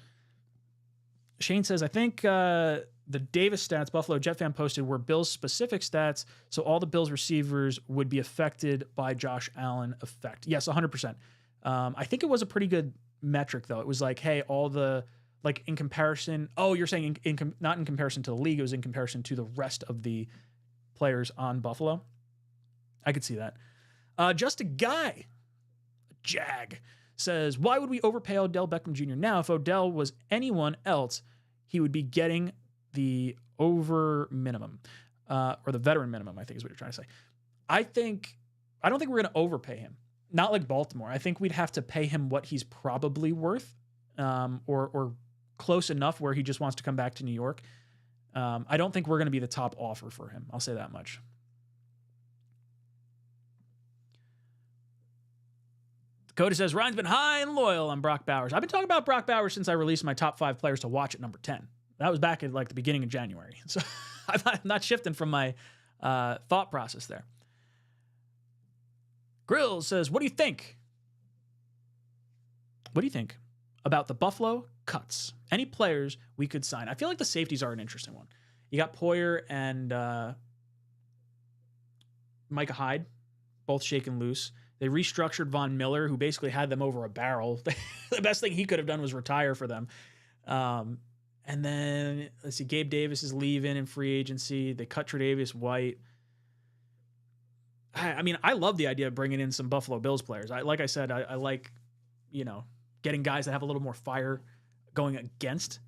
Shane says, I think the Davis stats Buffalo Jet fan posted were Bills specific stats, so all the Bills receivers would be affected by Josh Allen effect. Yes, 100%. I think it was a pretty good metric, though. It was like, hey, all the, like, in comparison, you're saying not in comparison to the league, it was in comparison to the rest of the players on Buffalo. I could see that. Just a guy, Jag, says, why would we overpay Odell Beckham Jr. now? If Odell was anyone else, he would be getting the over minimum, or the veteran minimum, I think is what you're trying to say. I don't think we're going to overpay him. Not like Baltimore. I think we'd have to pay him what he's probably worth, or close enough where he just wants to come back to New York. I don't think we're going to be the top offer for him. I'll say that much. Dakota says, Ryan's been high and loyal on Brock Bowers. I've been talking about Brock Bowers since I released my top 5 players to watch at number 10. That was back at like the beginning of January. So I'm not shifting from my thought process there. Grills says, what do you think? What do you think about the Buffalo cuts? Any players we could sign? I feel like the safeties are an interesting one. You got Poyer and Micah Hyde, both shaken loose. They restructured Von Miller, who basically had them over a barrel. The best thing he could have done was retire for them. And then, let's see, Gabe Davis is leaving in free agency. They cut Tre'Davious White. I mean, I love the idea of bringing in some Buffalo Bills players. Like I said, I like, getting guys that have a little more fire going against,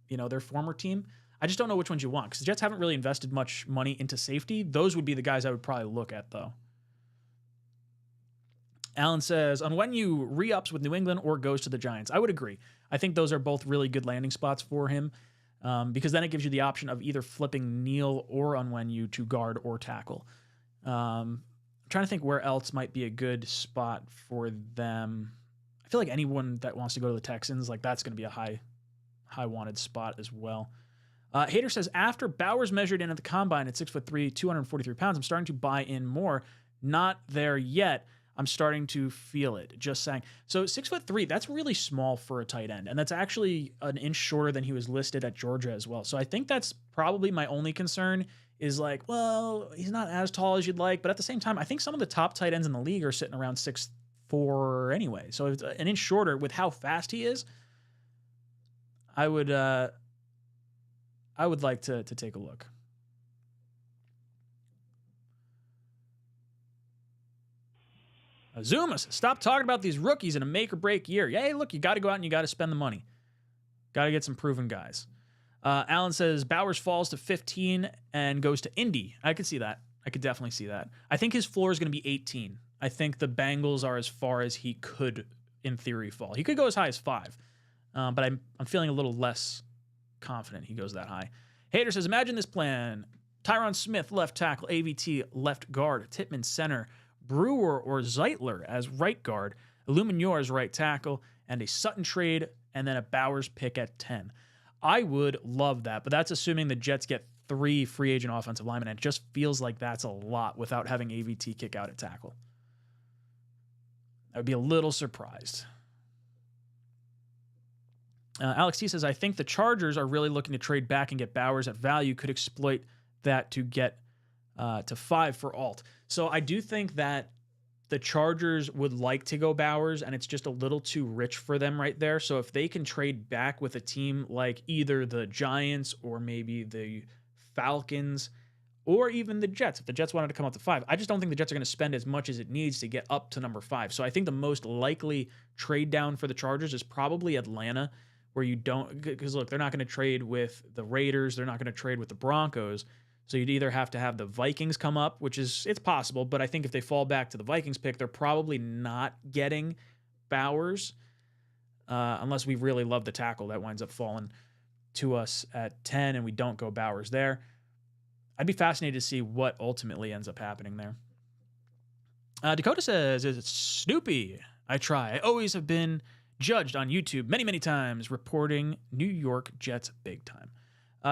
their former team. I just don't know which ones you want, because the Jets haven't really invested much money into safety. Those would be the guys I would probably look at, though. Alan says, on when you re-ups with New England or goes to the Giants, I would agree. I think those are both really good landing spots for him, because then it gives you the option of either flipping Neal or Onwenu to guard or tackle. I'm trying to think where else might be a good spot for them. I feel like anyone that wants to go to the Texans, like that's going to be a high wanted spot as well. Hater says, after Bowers measured in at the combine at 6'3", 243 pounds, I'm starting to buy in more. Not there yet. I'm starting to feel it. Just saying. So 6'3", that's really small for a tight end. And that's actually an inch shorter than he was listed at Georgia as well. So I think that's probably my only concern is like, well, he's not as tall as you'd like, but at the same time, I think some of the top tight ends in the league are sitting around 6'4" anyway. So if it's an inch shorter with how fast he is, I would like to take a look. Azuma says, stop talking about these rookies in a make or break year. Yeah, hey, look, you got to go out and you got to spend the money. Got to get some proven guys. Alan says Bowers falls to 15 and goes to Indy. I could see that. I could definitely see that. I think his floor is going to be 18. I think the Bengals are as far as he could, in theory, fall. He could go as high as 5, but I'm feeling a little less confident he goes that high. Hater says, imagine this plan. Tyron Smith, left tackle. AVT, left guard. Tittman, center. Brewer or Zeitler as right guard. Illuminor as right tackle. And a Sutton trade, and then a Bowers pick at 10. I would love that, but that's assuming the Jets get 3 free agent offensive linemen. And it just feels like that's a lot without having AVT kick out at tackle. I would be a little surprised. Alex T says, I think the Chargers are really looking to trade back and get Bowers at value. Could exploit that to get to 5 for alt. So I do think that the Chargers would like to go Bowers, and it's just a little too rich for them right there. So if they can trade back with a team like either the Giants or maybe the Falcons or even the Jets, if the Jets wanted to come up to 5, I just don't think the Jets are going to spend as much as it needs to get up to number 5. So I think the most likely trade down for the Chargers is probably Atlanta, where you don't, because look, they're not going to trade with the Raiders. They're not going to trade with the Broncos. So you'd either have to have the Vikings come up, which is, it's possible, but I think if they fall back to the Vikings pick, they're probably not getting Bowers unless we really love the tackle that winds up falling to us at 10 and we don't go Bowers there. I'd be fascinated to see what ultimately ends up happening there. Dakota says, is it Snoopy? I try. I always have been judged on YouTube many, many times reporting New York Jets big time.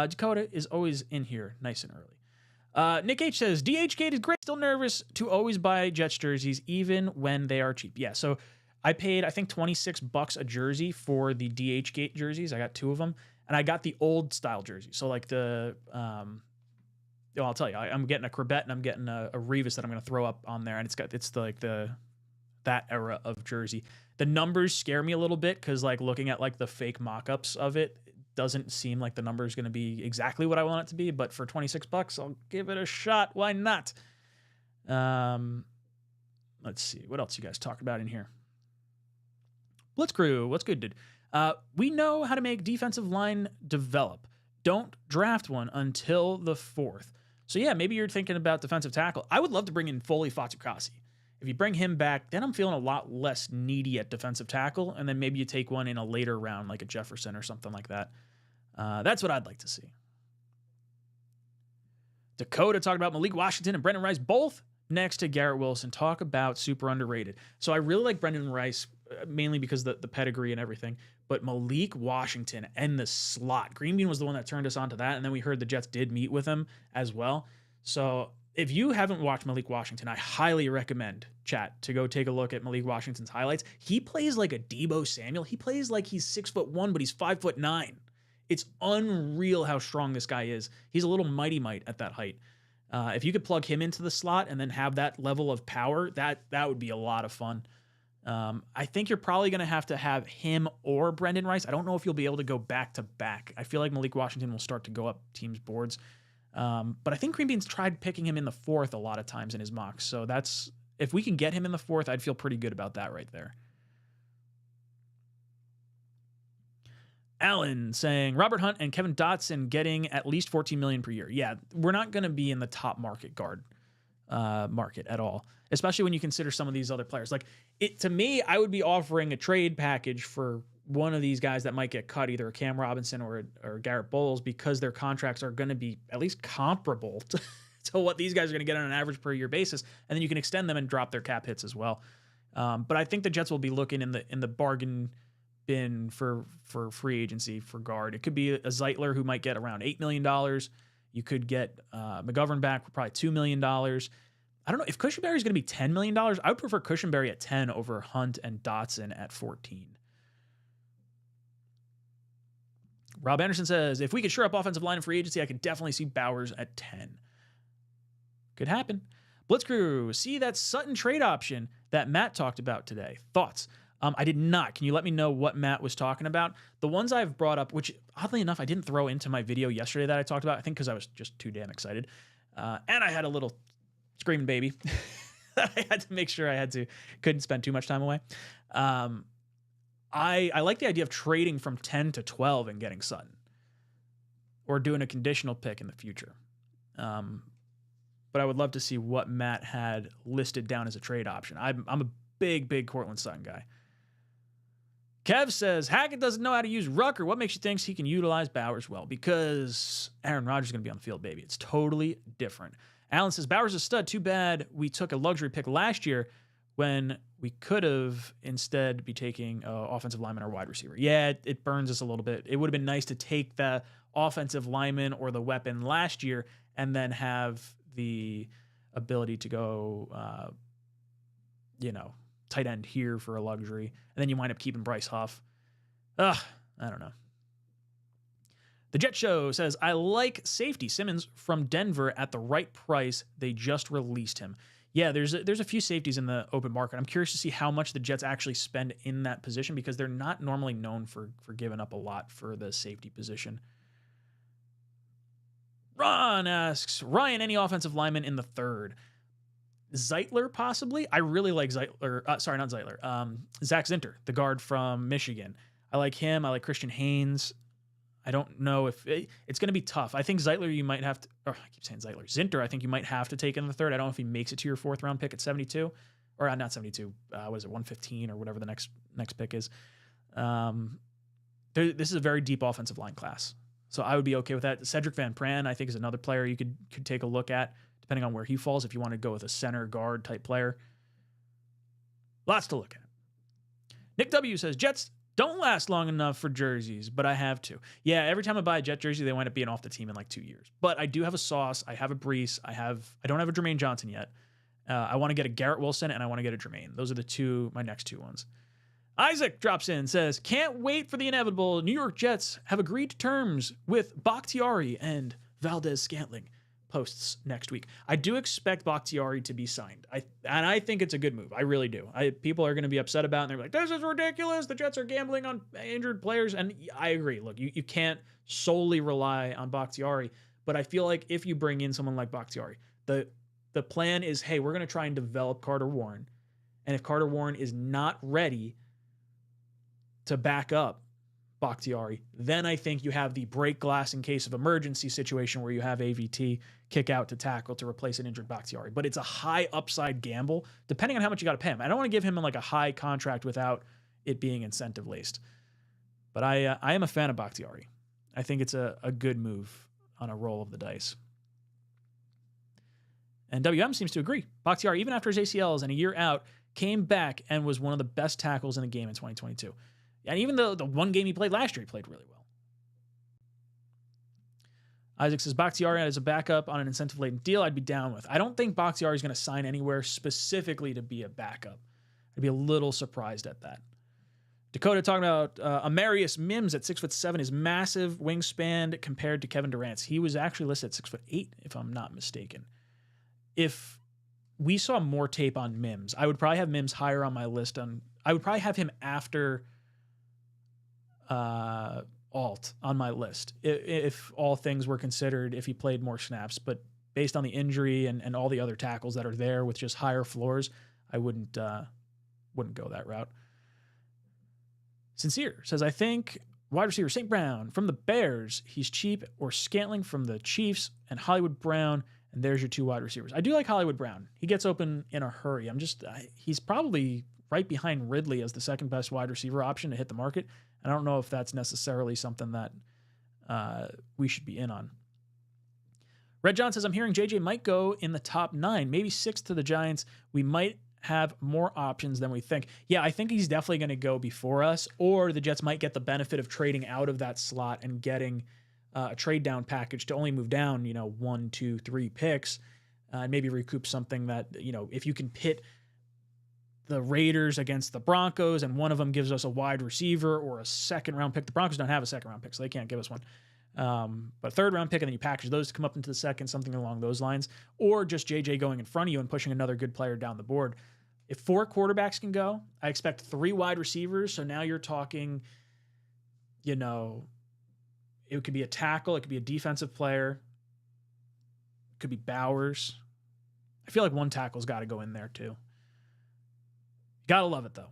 Dakota is always in here nice and early. Nick H says, DHgate is great. Still nervous to always buy Jets jerseys, even when they are cheap. Yeah, so I paid, I think, $26 a jersey for the DHgate jerseys. I got 2 of them. And I got the old style jersey. So like the, I'll tell you, I'm getting a Corbett and I'm getting a Revis that I'm going to throw up on there. And it's that era of jersey. The numbers scare me a little bit because like looking at like the fake mock-ups of it, doesn't seem like the number is going to be exactly what I want it to be, but for $26, I'll give it a shot. Why not? Let's see. What else you guys talk about in here? Blitz Crew, what's good, dude? We know how to make defensive line develop. Don't draft one until the 4th. So yeah, maybe you're thinking about defensive tackle. I would love to bring in Foley Fatukasi. If you bring him back, then I'm feeling a lot less needy at defensive tackle, and then maybe you take one in a later round like a Jefferson or something like that. That's what I'd like to see. Dakota talked about Malik Washington and Brendan Rice, both next to Garrett Wilson. Talk about super underrated. So I really like Brendan Rice, mainly because the pedigree and everything, but Malik Washington and the slot. Green Bean was the one that turned us on to that, and then we heard the Jets did meet with him as well. So if you haven't watched Malik Washington, I highly recommend, chat, to go take a look at Malik Washington's highlights. He plays like a Deebo Samuel. He plays like he's 6'1", but he's 5'9". It's unreal how strong this guy is. He's a little mighty might at that height. If you could plug him into the slot and then have that level of power, that would be a lot of fun. I think you're probably going to have him or Brendan Rice. I don't know if you'll be able to go back to back. I feel like Malik Washington will start to go up teams' boards. But I think Green Bean's tried picking him in the 4th a lot of times in his mocks. So if we can get him in the 4th, I'd feel pretty good about that right there. Allen saying Robert Hunt and Kevin Dotson getting at least $14 million per year. Yeah, we're not going to be in the top market guard market at all, especially when you consider some of these other players. Like to me, I would be offering a trade package for one of these guys that might get cut, either a Cam Robinson or Garrett Bowles, because their contracts are going to be at least comparable to what these guys are going to get on an average per year basis, and then you can extend them and drop their cap hits as well. But I think the Jets will be looking in the bargain bin for free agency for guard. It could be a Zeitler who might get around $8 million. You could get McGovern back for probably $2 million. I don't know if Cushenberry is going to be $10 million. I would prefer Cushenberry at 10 over Hunt and Dotson at 14. Rob Anderson says, if we could shore up offensive line and free agency, I could definitely see Bowers at 10. Could happen. Blitzcrew, see that Sutton trade option that Matt talked about today. Thoughts? I did not. Can you let me know what Matt was talking about? The ones I've brought up, which oddly enough, I didn't throw into my video yesterday that I talked about, I think because I was just too damn excited. And I had a little screaming baby that I had to make sure couldn't spend too much time away. I like the idea of trading from 10 to 12 and getting Sutton, or doing a conditional pick in the future. But I would love to see what Matt had listed down as a trade option. I'm a big Cortland Sutton guy. Kev says, Hackett doesn't know how to use Rucker. What makes you think he can utilize Bowers well? Because Aaron Rodgers is going to be on the field, baby. It's totally different. Alan says, Bowers is a stud. Too bad we took a luxury pick last year when we could have instead be taking offensive lineman or wide receiver. Yeah, it burns us a little bit. It would have been nice to take the offensive lineman or the weapon last year and then have the ability to go, tight end here for a luxury. And then you wind up keeping Bryce Huff. I don't know. The Jet Show says, I like safety Simmons from Denver at the right price. They just released him. Yeah, there's a few safeties in the open market. I'm curious to see how much the Jets actually spend in that position because they're not normally known for giving up a lot for the safety position. Ron asks, Ryan, any offensive lineman in the third? Zeitler, possibly. I really like Zeitler. Sorry, not Zeitler. Zach Zinter, the guard from Michigan. I like him. I like Christian Haynes. I don't know if it's going to be tough. I think Zeitler, you might have to, I keep saying Zeitler. Zinter, I think you might have to take in the third. I don't know if he makes it to your fourth round pick at 72, or not 72. Was it 115 or whatever the next pick is? This is a very deep offensive line class. So I would be okay with that. Cedric Van Pran, I think, is another player you could take a look at, depending on where he falls, if you want to go with a center guard type player. Lots to look at. Nick W. says, Jets don't last long enough for jerseys, but I have to. Yeah, every time I buy a Jet jersey, they wind up being off the team in like 2 years. But I do have a Sauce. I have a Brees. I don't have a Jermaine Johnson yet. I want to get a Garrett Wilson, and I want to get a Jermaine. Those are my next two ones. Isaac drops in, says, can't wait for the inevitable. New York Jets have agreed to terms with Bakhtiari and Valdez-Scantling. Posts next week. I do expect Bakhtiari to be signed. I think it's a good move. I really do. People are going to be upset about it, and they're like, this is ridiculous. The Jets are gambling on injured players. And I agree. Look, you can't solely rely on Bakhtiari, but I feel like if you bring in someone like Bakhtiari, the plan is, hey, we're going to try and develop Carter Warren. And if Carter Warren is not ready to back up Bakhtiari, then I think you have the break glass in case of emergency situation where you have AVT kick out to tackle to replace an injured Bakhtiari. But it's a high upside gamble, depending on how much you got to pay him. I don't want to give him like a high contract without it being incentive laced. But I am a fan of Bakhtiari. I think it's a good move on a roll of the dice. And WM seems to agree. Bakhtiari, even after his ACLs and a year out, came back and was one of the best tackles in a game in 2022. And even though the one game he played last year, he played really well. Isaac says, Bakhtiari as a backup on an incentive-laden deal, I'd be down with. I don't think Bakhtiari is going to sign anywhere specifically to be a backup. I'd be a little surprised at that. Dakota talking about Amarius Mims at 6'7", is massive wingspan compared to Kevin Durant's. He was actually listed at 6'8", if I'm not mistaken. If we saw more tape on Mims, I would probably have Mims higher on my list. I would probably have him after Alt on my list if all things were considered, if he played more snaps. But based on the injury and all the other tackles that are there with just higher floors, I wouldn't go that route. Sincere says, I think wide receiver St. Brown from the Bears, he's cheap, or Scantling from the Chiefs, and Hollywood Brown, and there's your two wide receivers. I do like Hollywood Brown. He gets open in a hurry. He's probably right behind Ridley as the second best wide receiver option to hit the market. I don't know if that's necessarily something that we should be in on. Red John says, I'm hearing JJ might go in the top 9, maybe 6 to the Giants. We might have more options than we think. Yeah, I think he's definitely going to go before us, or the Jets might get the benefit of trading out of that slot and getting a trade down package to only move down, 1, 2, 3 picks, and maybe recoup something that, if you can pit the Raiders against the Broncos and one of them gives us a wide receiver or a second round pick. The Broncos don't have a second round pick, so they can't give us one. But third round pick, and then you package those to come up into the second, something along those lines, or just JJ going in front of you and pushing another good player down the board. If 4 quarterbacks can go, I expect 3 wide receivers. So now you're talking, it could be a tackle, it could be a defensive player, it could be Bowers. I feel like 1 tackle's got to go in there too. Gotta love it though.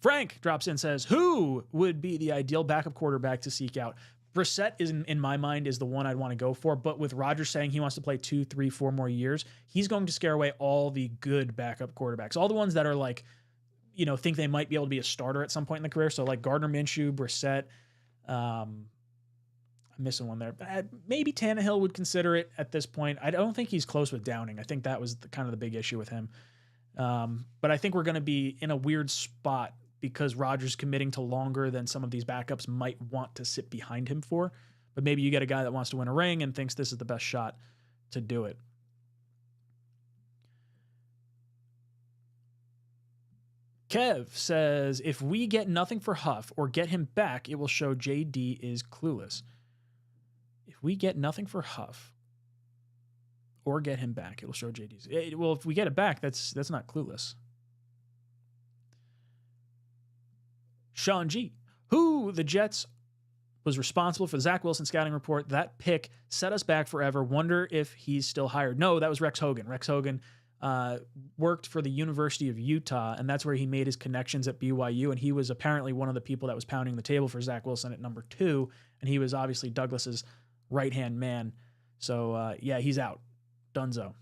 Frank drops in, says, who would be the ideal backup quarterback to seek out? Brissett is, in my mind, is the one I'd want to go for. But with Rodgers saying he wants to play 2, 3, 4 more years, he's going to scare away all the good backup quarterbacks. All the ones that are like, think they might be able to be a starter at some point in the career. So like Gardner Minshew, Brissett. I'm missing one there. Maybe Tannehill would consider it at this point. I don't think he's close with Downing. I think that was kind of the big issue with him. But I think we're going to be in a weird spot because Rodgers committing to longer than some of these backups might want to sit behind him for. But maybe you get a guy that wants to win a ring and thinks this is the best shot to do it. Kev says, if we get nothing for Huff or get him back, it will show JD is clueless. If we get nothing for Huff or get him back, it'll show JD's. Well, if we get it back, that's not clueless. Sean G, who the Jets was responsible for the Zach Wilson scouting report. That pick set us back forever. Wonder if he's still hired. No, that was Rex Hogan. Rex Hogan worked for the University of Utah, and that's where he made his connections at BYU. And he was apparently one of the people that was pounding the table for Zach Wilson at number 2. And he was obviously Douglas's right-hand man. So, yeah, he's out. Dunzo.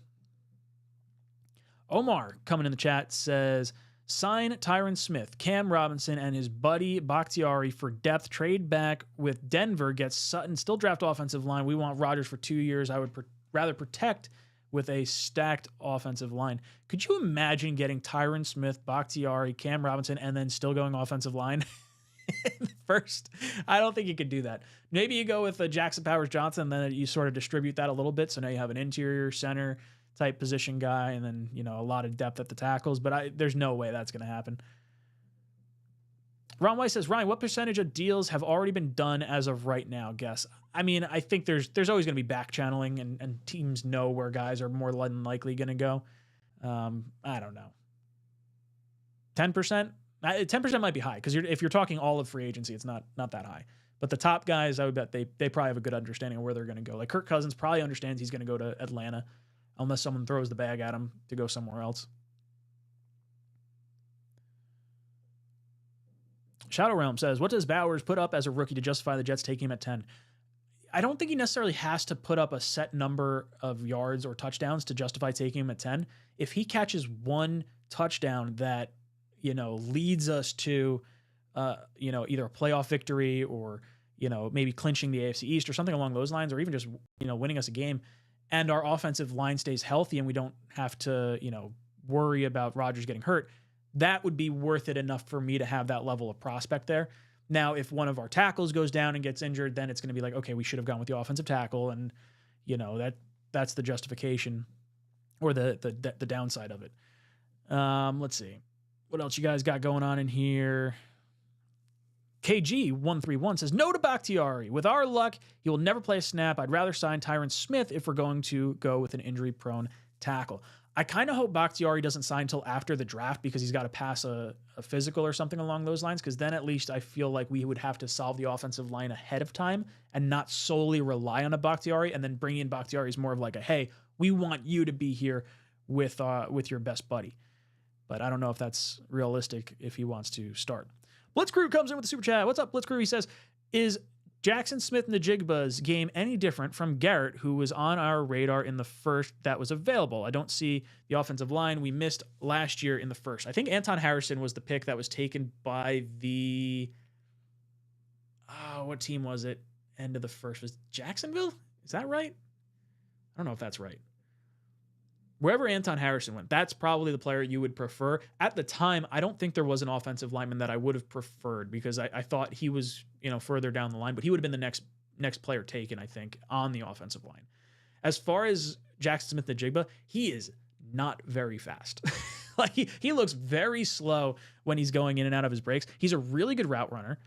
Omar coming in the chat says, sign Tyron Smith, Cam Robinson, and his buddy Bakhtiari for depth. Trade back with Denver, gets Sutton, still draft offensive line. We want Rodgers for 2 years. I would rather protect with a stacked offensive line. Could you imagine getting Tyron Smith, Bakhtiari, Cam Robinson, and then still going offensive line first? I don't think you could do that. Maybe you go with Jackson Powers Johnson, then you sort of distribute that a little bit. So now you have an interior center type position guy, and then, a lot of depth at the tackles, but there's no way that's going to happen. Ron Weiss says, Ryan, what percentage of deals have already been done as of right now? Guess. I mean, I think there's always going to be back channeling, and teams know where guys are more than likely going to go. I don't know. 10%? 10% might be high, because if you're talking all of free agency, it's not that high. But the top guys, I would bet they probably have a good understanding of where they're going to go. Like Kirk Cousins probably understands he's going to go to Atlanta, unless someone throws the bag at him to go somewhere else. Shadow Realm says, what does Bowers put up as a rookie to justify the Jets taking him at 10? I don't think he necessarily has to put up a set number of yards or touchdowns to justify taking him at 10. If he catches one touchdown that, leads us to, either a playoff victory or, maybe clinching the AFC East or something along those lines, or even just, winning us a game, and our offensive line stays healthy and we don't have to, worry about Rodgers getting hurt, that would be worth it enough for me to have that level of prospect there. Now, if one of our tackles goes down and gets injured, then it's going to be like, okay, we should have gone with the offensive tackle, and that's the justification or the downside of it. Let's see what else you guys got going on in here. KG131 says, no to Bakhtiari. With our luck, he will never play a snap. I'd rather sign Tyron Smith if we're going to go with an injury-prone tackle. I kind of hope Bakhtiari doesn't sign until after the draft, because he's got to pass a physical or something along those lines, because then at least I feel like we would have to solve the offensive line ahead of time and not solely rely on a Bakhtiari, and then bring in Bakhtiari is more of like a, hey, we want you to be here with your best buddy. But I don't know if that's realistic if he wants to start. Blitzcrew comes in with a super chat. What's up, Blitzcrew? He says, is Jackson Smith and the Jigbas game any different from Garrett, who was on our radar in the first that was available? I don't see the offensive line we missed last year in the first. I think Anton Harrison was the pick that was taken by the, what team was it? End of the first was Jacksonville. Is that right? I don't know if that's right. Wherever Anton Harrison went, that's probably the player you would prefer. At the time, I don't think there was an offensive lineman that I would have preferred, because I thought he was, further down the line, but he would have been the next player taken, I think, on the offensive line. As far as Jackson Smith the Jigba, he is not very fast. Like he looks very slow when he's going in and out of his breaks. He's a really good route runner.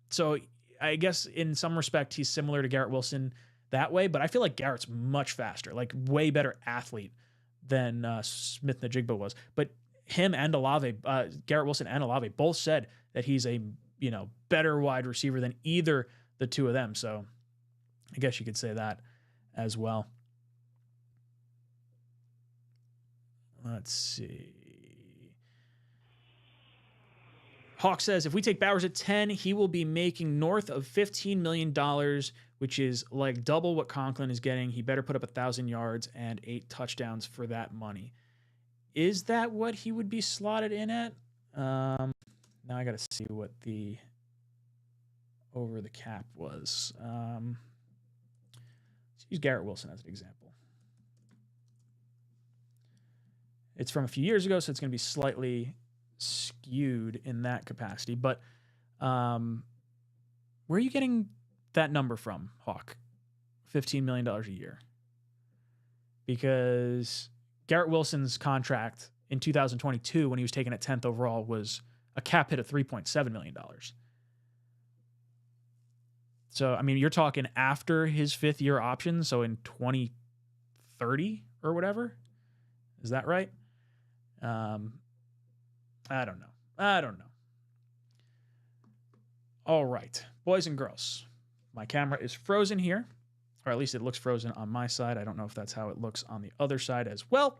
So I guess in some respect he's similar to Garrett Wilson that way, but I feel like Garrett's much faster, like way better athlete than Smith-Njigba was. But him and Olave, Garrett Wilson and Olave both said that he's a better wide receiver than either the two of them. So I guess you could say that as well. Let's see. Hawk says, if we take Bowers at 10, he will be making north of $15 million, which is like double what Conklin is getting. He better put up 1,000 yards and 8 touchdowns for that money. Is that what he would be slotted in at? Now I got to see what the over the cap was. Let's use Garrett Wilson as an example. It's from a few years ago, so it's going to be slightly skewed in that capacity. But where are you getting that number from, Hawk? $15 million a year. Because Garrett Wilson's contract in 2022, when he was taken at 10th overall, was a cap hit of $3.7 million. So, I mean, you're talking after his 5th year option, so in 2030 or whatever. Is that right? I don't know. All right, boys and girls, my camera is frozen here, or at least it looks frozen on my side. I don't know if that's how it looks on the other side as well,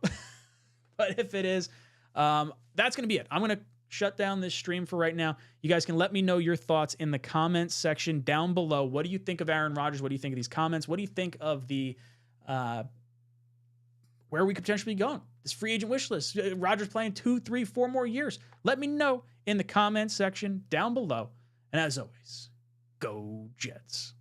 but if it is, that's going to be it. I'm going to shut down this stream for right now. You guys can let me know your thoughts in the comments section down below. What do you think of Aaron Rodgers? What do you think of these comments? What do you think of the where we could potentially be going? This free agent wish list. Rodgers playing 2, 3, 4 more years. Let me know in the comments section down below. And as always, go Jets.